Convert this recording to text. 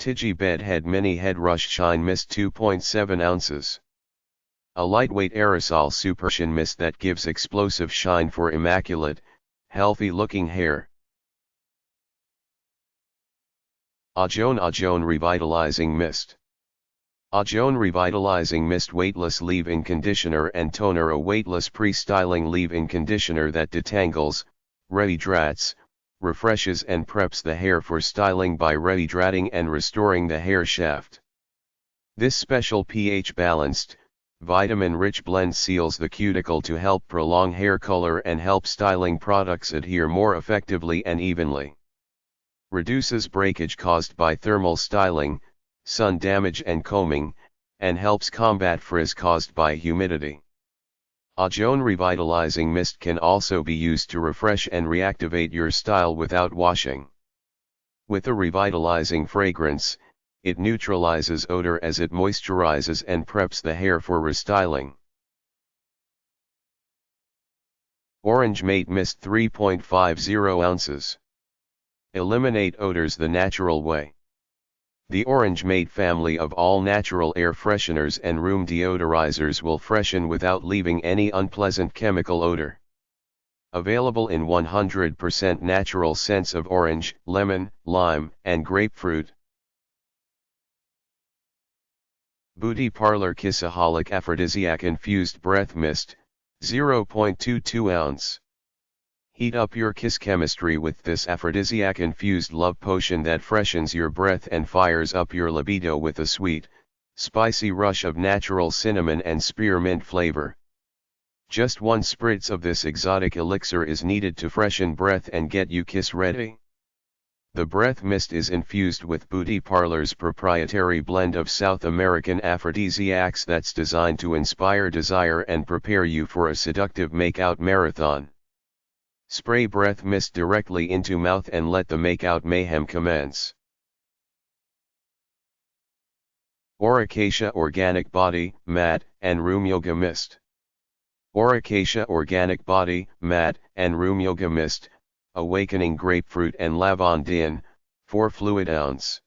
Tigi Bedhead Mini Headrush Shine Mist 2.7 ounces. A lightweight aerosol supershine mist that gives explosive shine for immaculate, healthy-looking hair. Ojon Ojon Revitalizing Mist. Ojon Revitalizing Mist Weightless Leave-In Conditioner and Toner. A weightless pre-styling leave-in conditioner that detangles, rehydrates, refreshes and preps the hair for styling by rehydrating and restoring the hair shaft. This special pH-balanced, vitamin-rich blend seals the cuticle to help prolong hair color and help styling products adhere more effectively and evenly. Reduces breakage caused by thermal styling, sun damage and combing, and helps combat frizz caused by humidity. Ojon Revitalizing Mist can also be used to refresh and reactivate your style without washing. With a revitalizing fragrance, it neutralizes odor as it moisturizes and preps the hair for restyling. Orange Mate Mist 3.50 ounces. Eliminate odors the natural way. The Orange Mate family of all natural air fresheners and room deodorizers will freshen without leaving any unpleasant chemical odor. Available in 100% natural scents of orange, lemon, lime, and grapefruit. Beauty Parlor Kissaholic Aphrodisiac Infused Breath Mist, 0.22 ounce. Heat up your kiss chemistry with this aphrodisiac-infused love potion that freshens your breath and fires up your libido with a sweet, spicy rush of natural cinnamon and spearmint flavor. Just one spritz of this exotic elixir is needed to freshen breath and get you kiss ready. The breath mist is infused with Beauty Parlor's proprietary blend of South American aphrodisiacs that's designed to inspire desire and prepare you for a seductive makeout marathon. Spray breath mist directly into mouth and let the makeout mayhem commence. Acacia Organic Body, Matte, and Room Yoga Mist. Acacia Organic Body, Matte, and Room Yoga Mist, Awakening Grapefruit and Lavandin, 4 fluid ounce.